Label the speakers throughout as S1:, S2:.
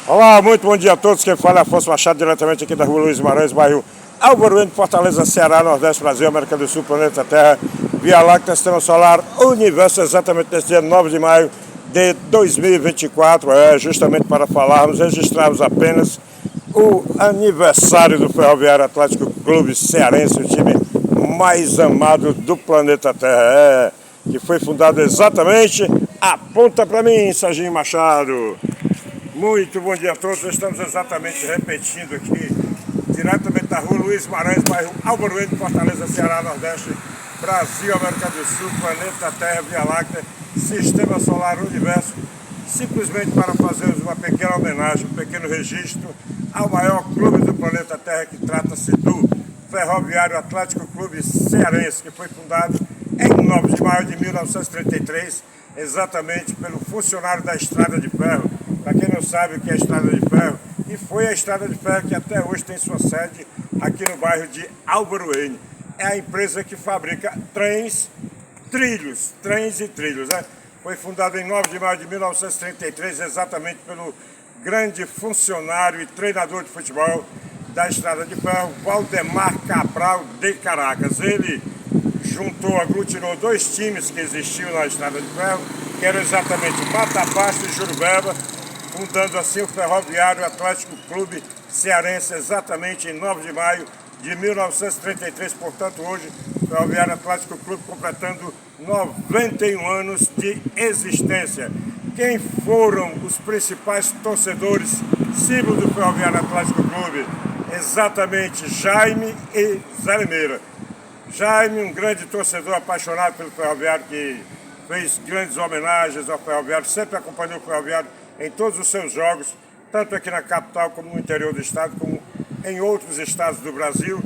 S1: Olá, muito bom dia a todos. Quem fala é Afonso Machado, diretamente aqui da Rua Luiz Guimarães, bairro Álvaro Bueno, Fortaleza, Ceará, Nordeste, Brasil, América do Sul, Planeta Terra, Via Láctea, Sistema Solar, Universo, exatamente nesse dia 9 de maio de 2024, justamente para falarmos, registrarmos apenas o aniversário do Ferroviário Atlético Clube Cearense, o time mais amado do planeta Terra, que foi fundado exatamente, aponta para mim, Serginho Machado. Muito bom dia a todos, estamos exatamente repetindo aqui, diretamente da Rua Luiz Guimarães, bairro Álvaro Bueno, Fortaleza, Ceará, Nordeste, Brasil, América do Sul, Planeta Terra, Via Láctea, Sistema Solar, Universo, simplesmente para fazermos uma pequena homenagem, um pequeno registro ao maior clube do planeta Terra, que trata-se do Ferroviário Atlético Clube Cearense, que foi fundado em 9 de maio de 1933, exatamente pelo funcionário da Estrada de Ferro. Para quem não sabe o que é a Estrada de Ferro, e foi a Estrada de Ferro que até hoje tem sua sede aqui no bairro de Álvaro Bueno. É a empresa que fabrica trens e trilhos, né? Foi fundada em 9 de maio de 1933, exatamente pelo grande funcionário e treinador de futebol da Estrada de Ferro, Valdemar Cabral de Caracas. Ele aglutinou dois times que existiam na Estrada de Ferro, que eram exatamente Mata Pasto e Jurubeba, fundando assim o Ferroviário Atlético Clube Cearense, exatamente em 9 de maio de 1933. Portanto, hoje, o Ferroviário Atlético Clube completando 91 anos de existência. Quem foram os principais torcedores, símbolo do Ferroviário Atlético Clube? Exatamente Jaime e Zé Limeira. Jaime, um grande torcedor apaixonado pelo Ferroviário, que fez grandes homenagens ao Ferroviário, sempre acompanhou o Ferroviário em todos os seus jogos, tanto aqui na capital como no interior do estado, como em outros estados do Brasil.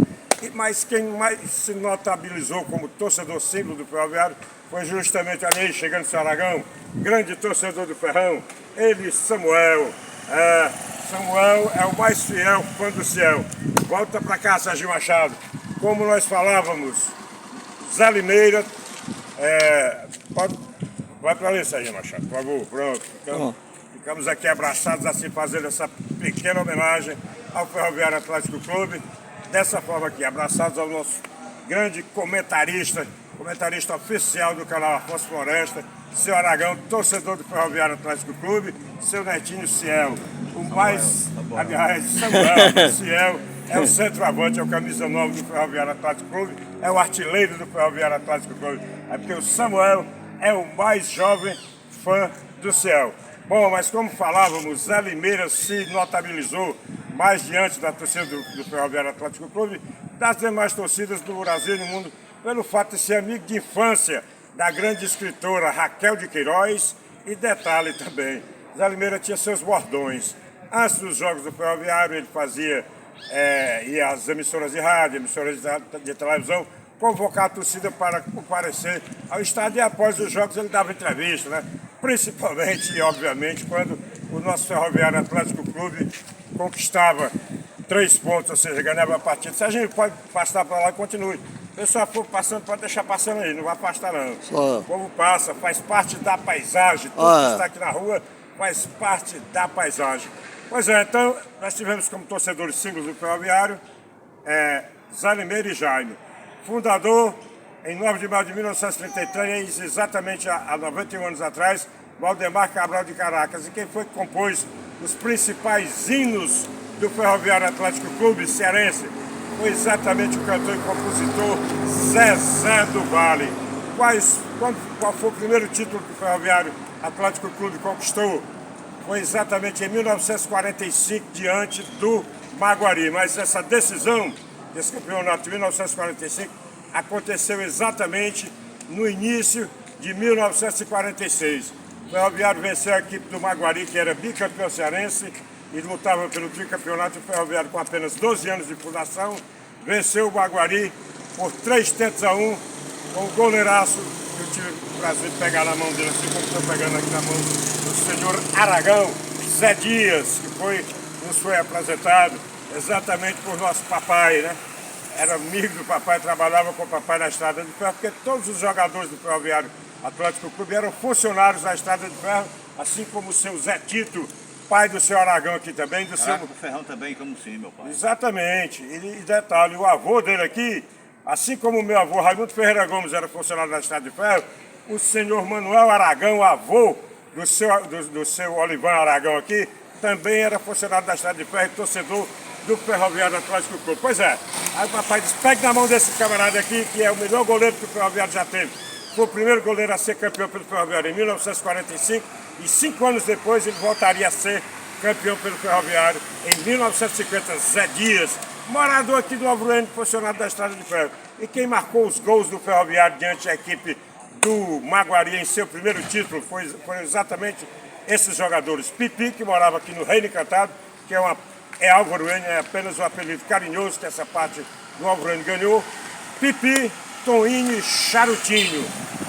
S1: Mas quem mais se notabilizou como torcedor símbolo do Ferroviário foi justamente ali, chegando seu Aragão, grande torcedor do Ferrão, ele, Samuel. Samuel é o mais fiel fã do Ciel. Volta para cá, Serginho Machado. Como nós falávamos, Zé Limeira, vai para ali, Serginho Machado, por favor, pronto. Ficamos aqui abraçados, assim, fazendo essa pequena homenagem ao Ferroviário Atlético Clube, dessa forma aqui, abraçados ao nosso grande comentarista oficial do canal Afonso Floresta, seu Aragão, torcedor do Ferroviário Atlético Clube, seu netinho Ciel, o mais, aliás, Samuel, Ciel, é o centroavante, é o camisa 9 do Ferroviário Atlético Clube, é o artilheiro do Ferroviário Atlético Clube, é porque o Samuel é o mais jovem fã do Ciel. Bom, mas como falávamos, Zé Limeira se notabilizou mais diante da torcida do Ferroviário Atlético Clube, das demais torcidas do Brasil e do mundo, pelo fato de ser amigo de infância da grande escritora Raquel de Queiroz, e detalhe também, Zé Limeira tinha seus bordões. Antes dos jogos do Ferroviário, ele fazia, ia às emissoras de rádio, emissoras de televisão, convocar a torcida para comparecer ao estádio, e após os jogos ele dava entrevista, né? Principalmente e obviamente quando o nosso Ferroviário Atlético Clube conquistava 3 pontos, ou seja, ganhava a partida. Se a gente pode passar para lá, continue. O pessoal for passando, pode deixar passando aí, não vai afastar não. O povo passa, faz parte da paisagem, tudo que está aqui na rua faz parte da paisagem. Pois é, então nós tivemos como torcedores símbolos do Ferroviário Zé Limeira e Jaime. Fundador, em 9 de maio de 1933, exatamente há 91 anos atrás, Valdemar Cabral de Caracas. E quem foi que compôs os principais hinos do Ferroviário Atlético Clube Cearense? Foi exatamente o cantor e compositor Zezé do Vale. Qual foi o primeiro título que o Ferroviário Atlético Clube conquistou? Foi exatamente em 1945, diante do Maguari. Mas essa decisão desse campeonato de 1945 aconteceu exatamente no início de 1946. O Ferroviário venceu a equipe do Maguari, que era bicampeão cearense e lutava pelo tricampeonato. O Ferroviário, com apenas 12 anos de fundação, venceu o Maguari por 3-1, com o goleiraço que eu tive o prazer de pegar na mão dele, assim como estou pegando aqui na mão do senhor Aragão, Zé Dias, que nos foi apresentado exatamente por nosso papai, né? Era amigo do papai, trabalhava com o papai na Estrada de Ferro, porque todos os jogadores do Ferroviário Atlético Clube eram funcionários da Estrada de Ferro, assim como o seu Zé Tito, pai do seu Aragão aqui também. Do
S2: Caraca, o Ferrão também, como sim, meu pai.
S1: Exatamente. E detalhe, o avô dele aqui, assim como o meu avô Raimundo Ferreira Gomes era funcionário da Estrada de Ferro, o senhor Manuel Aragão, avô do seu Olivan Aragão aqui, também era funcionário da Estrada de Ferro e torcedor do Ferroviário Atlético Clube. Pois é, aí o papai disse, pegue na mão desse camarada aqui, que é o melhor goleiro que o Ferroviário já teve. Foi o primeiro goleiro a ser campeão pelo Ferroviário em 1945 e 5 anos depois ele voltaria a ser campeão pelo Ferroviário em 1950. Zé Dias, morador aqui do Alvorene, funcionário da Estrada de Ferro. E quem marcou os gols do Ferroviário diante da equipe do Maguari em seu primeiro título foi exatamente esses jogadores. Pipi, que morava aqui no Reino Encantado, que é Alvorene, é apenas um apelido carinhoso que essa parte do Alvorene ganhou. Pipi, Toninho e Charutinho.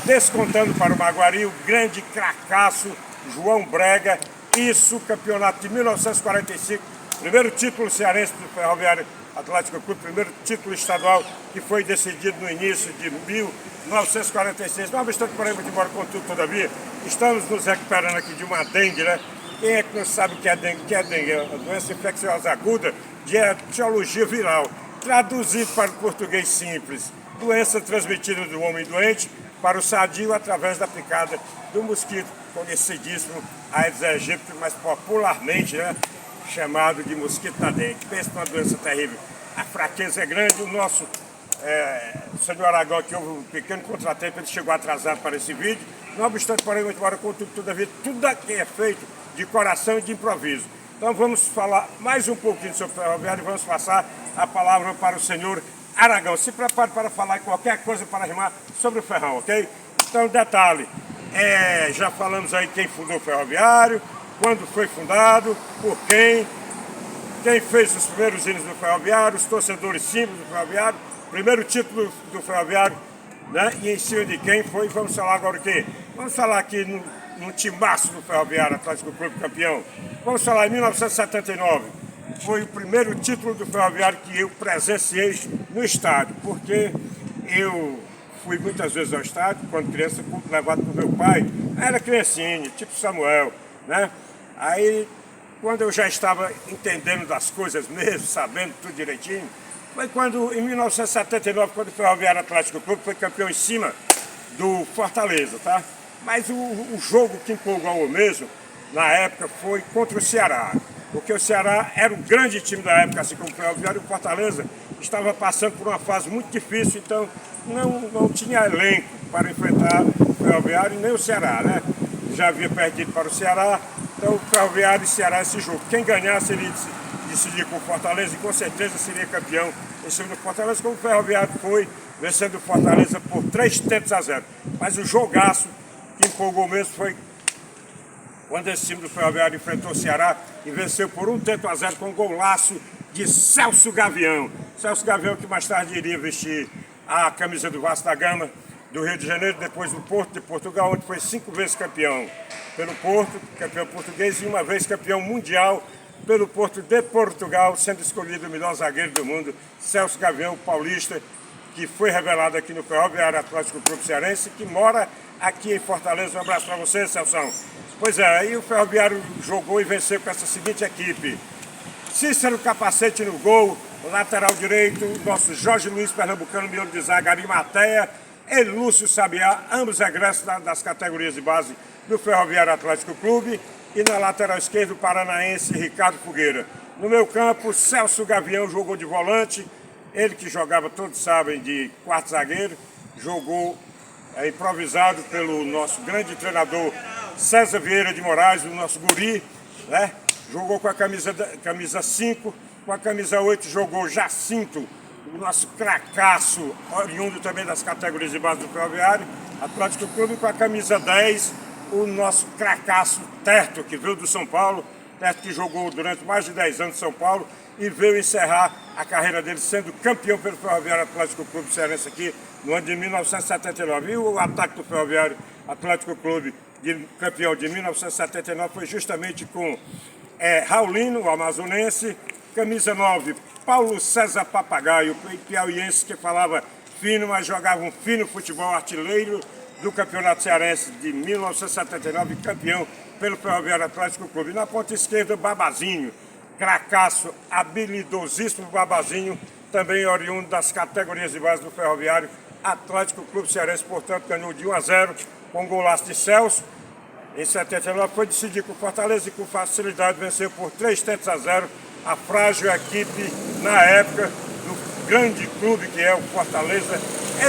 S1: Descontando para o Maguari o grande cracaço João Brega. Isso, campeonato de 1945, primeiro título cearense do Ferroviário Atlético Clube, primeiro título estadual que foi decidido no início de 1946. Não obstante, porém, muito embora contudo, todavia, estamos nos recuperando aqui de uma dengue, né? Quem é que não sabe o que é dengue? Que é dengue? É uma doença infecciosa aguda de etiologia viral. Traduzido para o português simples, doença transmitida do homem doente para o sadio através da picada do mosquito, conhecidíssimo Aedes aegypti, mas popularmente, né, chamado de mosquito da dengue. Pensa numa doença terrível. A fraqueza é grande. O nosso senhor Aragão aqui houve um pequeno contratempo, ele chegou atrasado para esse vídeo. Não obstante, porém, muito embora contudo, todavia, tudo aqui é feito de coração e de improviso. Então vamos falar mais um pouquinho sobre o Ferroviário e vamos passar a palavra para o senhor Aragão. Se prepare para falar qualquer coisa para rimar sobre o Ferrão, ok? Então, detalhe, já falamos aí quem fundou o Ferroviário, quando foi fundado, por quem fez os primeiros hinos do Ferroviário, os torcedores símbolos do Ferroviário, primeiro título do Ferroviário, né? E em cima de quem foi. Vamos falar agora o quê? Vamos falar aqui no timaço do Ferroviário Atlético Clube campeão. Vamos falar em 1979. Foi o primeiro título do Ferroviário que eu presenciei no estádio, porque eu fui muitas vezes ao estádio, quando criança, levado por meu pai, era criancinha, tipo Samuel, né? Aí, quando eu já estava entendendo das coisas mesmo, sabendo tudo direitinho, foi quando, em 1979, quando o Ferroviário Atlético Clube foi campeão em cima do Fortaleza, tá? Mas o jogo que empolgou mesmo, na época, foi contra o Ceará. Porque o Ceará era um grande time da época, assim como o Ferroviário, e o Fortaleza estava passando por uma fase muito difícil, então não tinha elenco para enfrentar o Ferroviário e nem o Ceará, né? Já havia perdido para o Ceará, então o Ferroviário e o Ceará esse jogo. Quem ganhasse, ele decidia com o Fortaleza e com certeza seria campeão em cima do Fortaleza, como o Ferroviário foi, vencendo o Fortaleza por 3-0. Mas o jogaço que empolgou mesmo foi quando esse time do Ferroviário enfrentou o Ceará e venceu por 1-0 com um golaço de Celso Gavião. Celso Gavião, que mais tarde iria vestir a camisa do Vasco da Gama do Rio de Janeiro, depois do Porto de Portugal, onde foi 5 vezes campeão pelo Porto, campeão português, e uma vez campeão mundial pelo Porto de Portugal, sendo escolhido o melhor zagueiro do mundo, Celso Gavião, paulista, que foi revelado aqui no Ferroviário Atlético Clube Cearense, que mora aqui em Fortaleza. Um abraço para você, Celção. Pois é, aí o Ferroviário jogou e venceu com essa seguinte equipe: Cícero Capacete no gol, lateral direito, nosso Jorge Luiz Pernambucano, miolo de zaga, Arimateia e Lúcio Sabiá, ambos egressos das categorias de base do Ferroviário Atlético Clube, e na lateral esquerda o paranaense Ricardo Fogueira. No meu campo, Celso Gavião jogou de volante, ele que jogava, todos sabem, de quarto zagueiro, jogou improvisado pelo nosso grande treinador César Vieira de Moraes, o nosso guri, né? Jogou com a camisa 5, com a camisa 8 jogou Jacinto, o nosso cracaço, oriundo também das categorias de base do Ferroviário Atlético Clube, com a camisa 10, o nosso cracaço Terto, que veio do São Paulo, Terto que jogou durante mais de 10 anos em São Paulo e veio encerrar a carreira dele sendo campeão pelo Ferroviário Atlético Clube Cearense aqui no ano de 1979. E o ataque do Ferroviário Atlético Clube, campeão de 1979, foi justamente com Raulino, o amazonense, camisa 9, Paulo César Papagaio, piauiense que falava fino, mas jogava um fino futebol, artilheiro do Campeonato Cearense de 1979, campeão pelo Ferroviário Atlético Clube. Na ponta esquerda, Babazinho, cracaço, habilidosíssimo Babazinho, também oriundo das categorias de base do Ferroviário Atlético Clube Cearense, portanto ganhou de 1-0 com golaço de Celso. Em 79 foi decidido com Fortaleza e com facilidade venceu por 3-0 a frágil equipe na época do grande clube que é o Fortaleza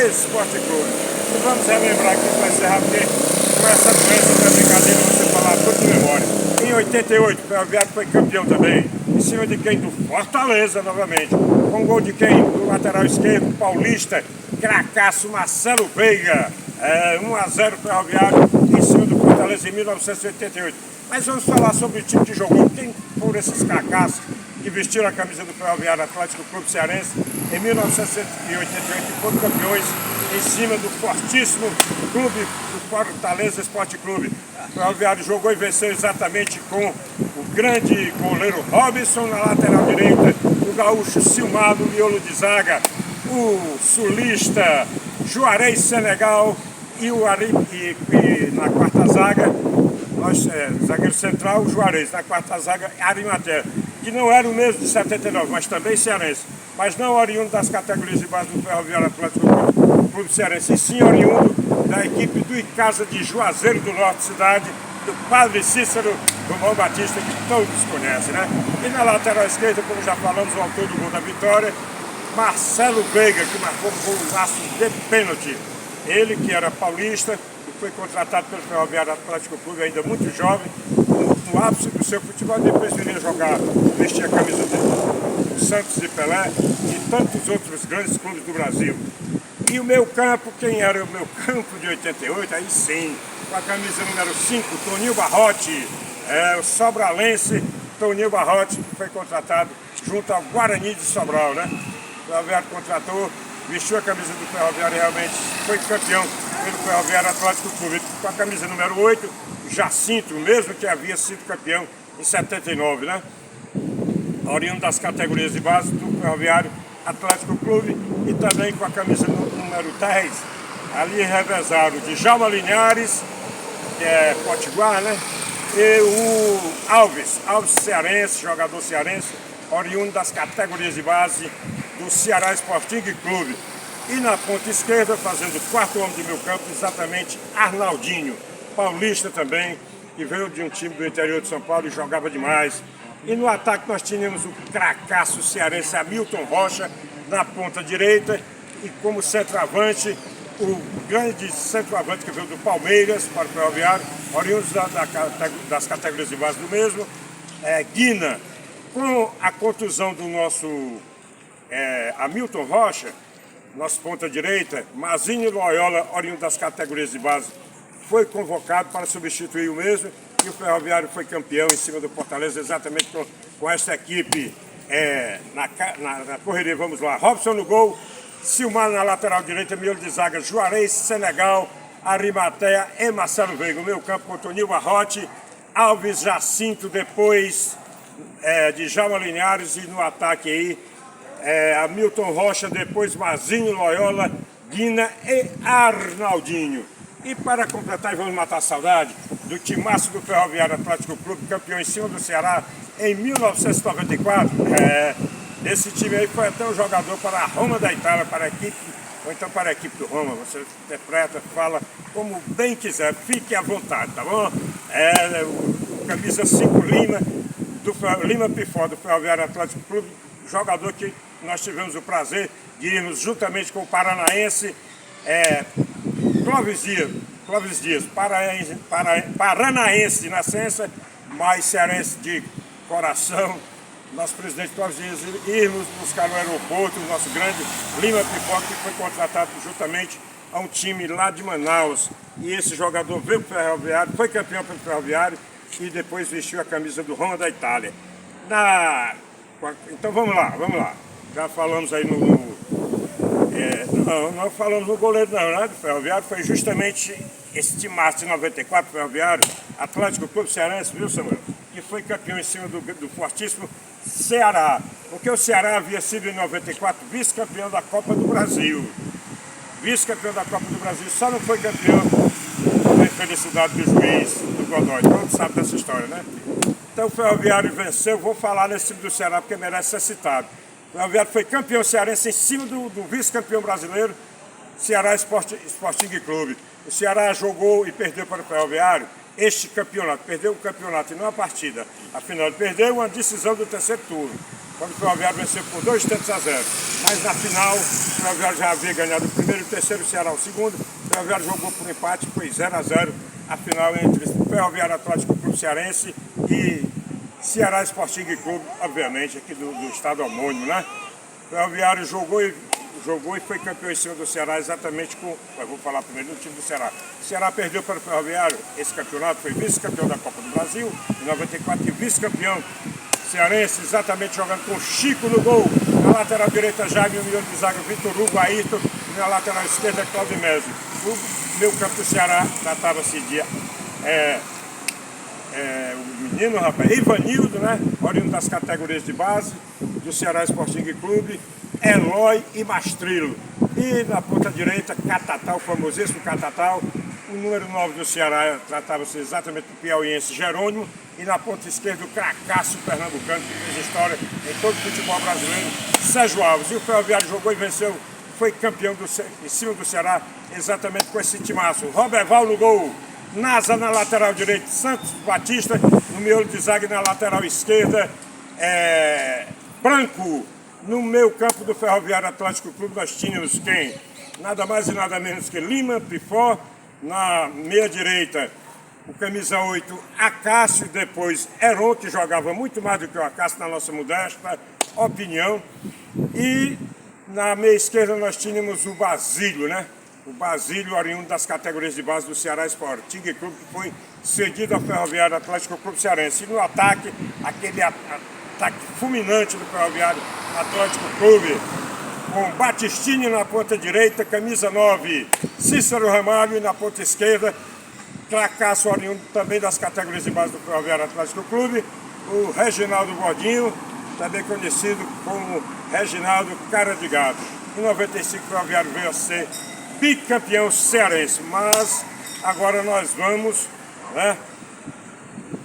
S1: Esporte Clube. E vamos relembrar aqui para encerrar, porque com essa doença da brincadeira você falar tudo de memória. Em 88 o Ferroviário foi campeão também, em cima de quem? Do Fortaleza novamente, com gol de quem? Do lateral esquerdo, paulista, cracaço Marcelo Veiga. 1-0 Ferroviário em cima do Fortaleza em 1988. Mas vamos falar sobre o time que jogou. Quem foram esses cracassos que vestiram a camisa do Ferroviário Atlético Clube Cearense em 1988 e foram campeões em cima do fortíssimo clube do Fortaleza Esporte Clube. O Ferroviário jogou e venceu exatamente com o grande goleiro Robinson na lateral direita, o gaúcho Silmar no miolo de zaga, o sulista Juarez Senegal e o na quarta zaga, zagueiro central, o Juarez, na quarta zaga, Arimatea, que não era o mesmo de 79, mas também cearense, mas não oriundo das categorias de base do Ferroviário Atlético Clube Cearense, e sim oriundo da equipe do Icasa de Juazeiro do Norte, cidade do Padre Cícero do Bom Batista, que todos conhecem, né? E na lateral esquerda, como já falamos, o autor do gol da vitória, Marcelo Veiga, que marcou um golaço de pênalti. Ele, que era paulista, e foi contratado pelo Ferroviário Atlético Clube, ainda muito jovem, no ápice do seu futebol, depois viria jogar, vestir a camisa do Santos de Pelé e tantos outros grandes clubes do Brasil. E o meu campo, quem era o meu campo de 88? Aí sim, com a camisa número 5, Toninho Barrote, o sobralense Toninho Barrote, que foi contratado junto ao Guarani de Sobral, né? O Ferroviário contratou, vestiu a camisa do Ferroviário e realmente foi campeão pelo Ferroviário Atlético Clube. Com a camisa número 8, Jacinto, mesmo que havia sido campeão em 79, né? Oriundo das categorias de base do Ferroviário Atlético Clube, e também com a camisa número 10, ali revezaram de Djalma Linhares, que é potiguar, né? E o Alves cearense, jogador cearense, oriundo das categorias de base do Ceará Sporting Clube. E na ponta esquerda, fazendo o quarto homem de meu campo, exatamente Arnaldinho, paulista também, que veio de um time do interior de São Paulo e jogava demais. E no ataque nós tínhamos o cracaço cearense Hamilton Rocha na ponta direita, e como centroavante, o grande centroavante que veio do Palmeiras para o Ferroviário, oriundo das categorias de base do mesmo, Guina. Com a contusão do nosso Hamilton Rocha, nosso ponta direita, Mazinho Loyola, oriundo das categorias de base, foi convocado para substituir o mesmo, e o Ferroviário foi campeão em cima do Fortaleza, exatamente com esta equipe na correria. Vamos lá, Robson no gol, Silmar na lateral direita, miolo de zaga, Juarez, Senegal, Arimatea e Marcelo Veiga. O meu campo com Toninho Barrote, Alves, Jacinto, depois de Djalma Linhares, e no ataque aí, Hamilton Rocha, depois Mazinho Loyola, Guina e Arnaldinho. E para completar, e vamos matar a saudade, do timaço do Ferroviário Atlético Clube, campeão em cima do Ceará em 1994. Esse time aí foi até um jogador para a Roma da Itália, para a equipe, ou então para a equipe do Roma. Você interpreta, fala como bem quiser, fique à vontade, tá bom? O camisa 5 Lima Pifó, do Ferroviário Atlético Clube, jogador que nós tivemos o prazer de irmos juntamente com o paranaense Clóvis Dias, paranaense de nascença, mas cearense de coração. Nosso presidente Clóvis Dias, irmos buscar no aeroporto o nosso grande Lima Pifó, que foi contratado juntamente a um time lá de Manaus. E esse jogador veio para o Ferroviário, foi campeão pelo Ferroviário e depois vestiu a camisa do Roma da Itália. Então vamos lá. Já falamos aí não falamos no goleiro não, né? Do Ferroviário foi justamente esse timaço de 94, Ferroviário Atlético Clube Cearense, viu, Samuel? Que foi campeão em cima do fortíssimo Ceará. Porque o Ceará havia sido em 94 vice-campeão da Copa do Brasil. Vice-campeão da Copa do Brasil, só não foi campeão pela infelicidade do juiz, do Godoy, todo mundo sabe dessa história, né? Então o Ferroviário venceu, vou falar nesse time do Ceará porque merece ser citado. O Ferroviário foi campeão cearense em cima do vice-campeão brasileiro, Ceará Sporting Clube. O Ceará jogou e perdeu para o Ferroviário este campeonato, perdeu o campeonato e não a partida. Afinal, ele perdeu uma decisão do terceiro turno, quando o Ferroviário venceu por 2-0. Mas na final, o Ferroviário já havia ganhado o primeiro e o terceiro, o Ceará o segundo. O Ferroviário jogou por empate, foi 0-0. A final entre o Ferroviário Atlético Clube Cearense e Ceará Sporting Clube, obviamente, aqui do estado homônimo, né? O Ferroviário jogou e foi campeão em cima do Ceará exatamente com... Eu vou falar primeiro do time do Ceará. O Ceará perdeu para o Ferroviário esse campeonato, foi vice-campeão da Copa do Brasil, em 94, e vice-campeão cearense, exatamente jogando com Chico no gol. Na lateral direita, Jaime, o miolo de zaga, Vitor Hugo, Ayrton, e na lateral esquerda, Claudio Messi. O meio campo do Ceará tratava-se de... o menino, rapaz, Ivanildo, né? Oriundo das categorias de base do Ceará Sporting Clube, Eloy e Mastrilo. E na ponta direita, Catatal, o famosíssimo Catatal. O número 9 do Ceará tratava-se exatamente do piauiense Jerônimo. E na ponta esquerda, o cracaço pernambucano, que fez história em todo o futebol brasileiro, Sérgio Alves. E o Ferroviário jogou e venceu, foi campeão em cima do Ceará, exatamente com esse timaço. Roberval no gol. Nasa na lateral direita, Santos Batista no miolo de zaga e na lateral esquerda, Branco. No meio campo do Ferroviário Atlético Clube nós tínhamos quem? Nada mais e nada menos que Lima, Pifó, na meia direita o camisa 8, Acácio, depois Heron, que jogava muito mais do que o Acácio na nossa modesta opinião, e na meia esquerda nós tínhamos o Basílio, né? O Basílio, oriundo das categorias de base do Ceará Sporting Clube, que foi cedido ao Ferroviário Atlético Clube Cearense. E no ataque, aquele ataque fulminante do Ferroviário Atlético Clube, com Batistini na ponta direita, camisa 9, Cícero Ramalho, e na ponta esquerda, Cracasso, oriundo também das categorias de base do Ferroviário Atlético Clube, o Reginaldo Godinho, também conhecido como Reginaldo Cara de Gato. Em 95, o Ferroviário veio a ser bicampeão cearense, mas agora nós vamos, né,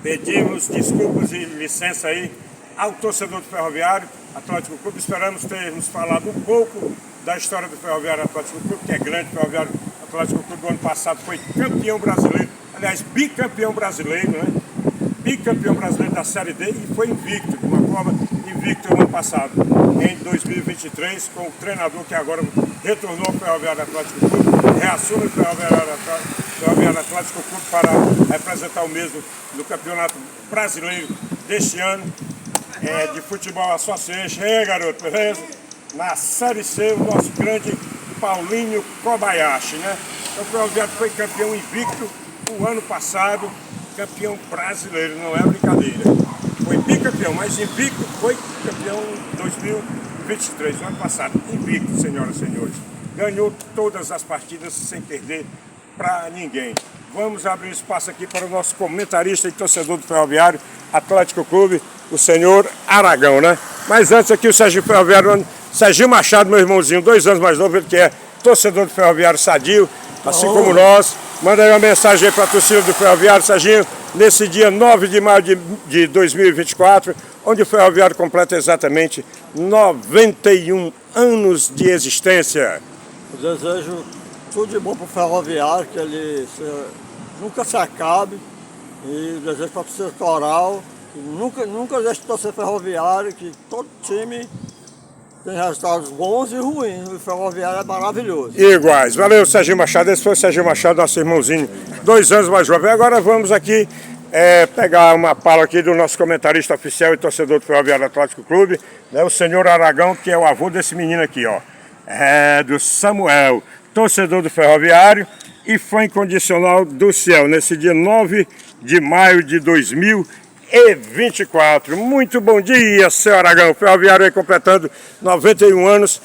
S1: pedimos desculpas e licença aí ao torcedor do Ferroviário Atlético Clube. Esperamos termos falado um pouco da história do Ferroviário Atlético Clube, que é grande. O Ferroviário Atlético Clube do ano passado foi campeão brasileiro, aliás, bicampeão brasileiro, né? Bicampeão brasileiro da Série D e foi invicto, uma prova invicta no ano passado, em 2023, com o treinador que agora retornou ao Ferroviário Atlético Clube, reassume o Ferroviário Atlético Clube para representar o mesmo no Campeonato Brasileiro deste ano, de Futebol Association. Garoto, beleza? Na Série C, o nosso grande Paulinho Kobayashi, né? Então, o Ferroviário foi campeão invicto o ano passado, campeão brasileiro, não é brincadeira. Foi bicampeão, mas invicto foi campeão em 2023, no ano passado. Invicto, senhoras e senhores. Ganhou todas as partidas sem perder para ninguém. Vamos abrir espaço aqui para o nosso comentarista e torcedor do Ferroviário Atlético Clube, o senhor Aragão, né? Mas antes aqui o Serginho Ferroviário, Serginho Machado, meu irmãozinho, 2 anos mais novo, ele que é torcedor do Ferroviário sadio, assim como nós. Manda aí uma mensagem para a torcida do Ferroviário, Serginho, nesse dia 9 de maio de 2024, onde o Ferroviário completa exatamente 91 anos de existência.
S3: Eu desejo tudo de bom para o Ferroviário, que ele nunca se acabe, e desejo para a torcida coral, que nunca deixe de torcer Ferroviário, que todo time tem resultados bons e ruins. O Ferroviário é maravilhoso.
S1: Iguais. Valeu, Serginho Machado. Esse foi o Serginho Machado, nosso irmãozinho, 2 anos mais jovem. Agora vamos aqui pegar uma fala aqui do nosso comentarista oficial e torcedor do Ferroviário Atlético Clube, né, o senhor Aragão, que é o avô desse menino aqui, ó. Do Samuel, torcedor do Ferroviário e fã incondicional do Ciel, nesse dia 9 de maio de 2024. Muito bom dia, seu Aragão. O Ferroviário aí completando 91 anos.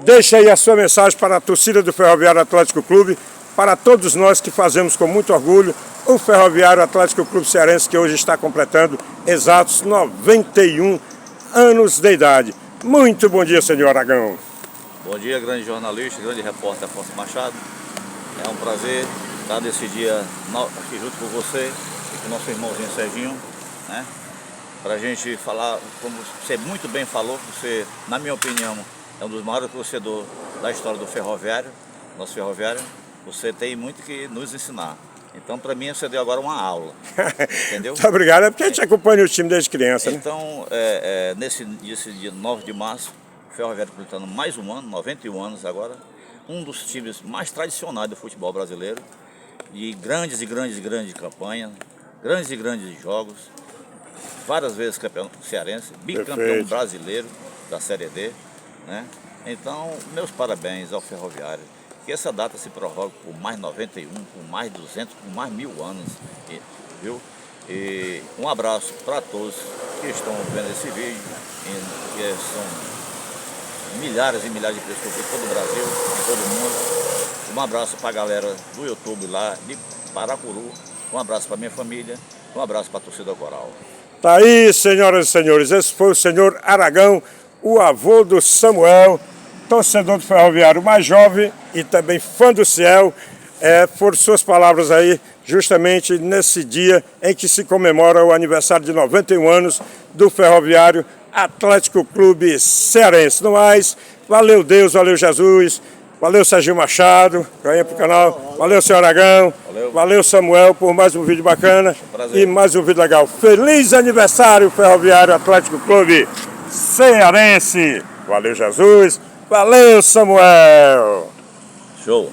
S1: Deixa aí a sua mensagem para a torcida do Ferroviário Atlético Clube, para todos nós que fazemos com muito orgulho o Ferroviário Atlético Clube Cearense, que hoje está completando exatos 91 anos de idade. Muito bom dia, senhor Aragão.
S2: Bom dia, grande jornalista, grande repórter Afonso Machado. É um prazer estar nesse dia aqui junto com você e com o nosso irmãozinho Serginho, né? Pra gente falar, como você muito bem falou, você, na minha opinião, é um dos maiores torcedores da história do ferroviário, nosso ferroviário. Você tem muito que nos ensinar. Então, para mim, você deu agora uma aula, entendeu?
S1: Muito obrigado, é porque a gente acompanha o time desde criança, né?
S2: Então, nesse dia 9 de março, o Ferroviário completando mais um ano, 91 anos agora, um dos times mais tradicionais do futebol brasileiro, de grandes campanhas, grandes e grandes jogos, várias vezes campeão cearense, bicampeão
S1: Perfeito.
S2: brasileiro da Série D, né? Então, meus parabéns ao Ferroviário. Que essa data se prorrogue por mais 91, por mais 200, por mais 1000 anos, viu? E um abraço para todos que estão vendo esse vídeo, que são milhares e milhares de pessoas em todo o Brasil, em todo o mundo. Um abraço para a galera do YouTube lá de Paracuru, um abraço para minha família, um abraço para a torcida coral.
S1: Tá aí, senhoras e senhores, esse foi o senhor Aragão, o avô do Samuel, torcedor do Ferroviário mais jovem e também fã do Ciel, por suas palavras aí, justamente nesse dia em que se comemora o aniversário de 91 anos do Ferroviário Atlético Clube Cearense. No mais, valeu Deus, valeu Jesus, valeu Serginho Machado, ganha pro canal, valeu senhor Aragão, valeu Samuel por mais um vídeo bacana e mais um vídeo legal. Feliz aniversário Ferroviário Atlético Clube Cearense, valeu Jesus. Valeu, Samuel!
S2: Show!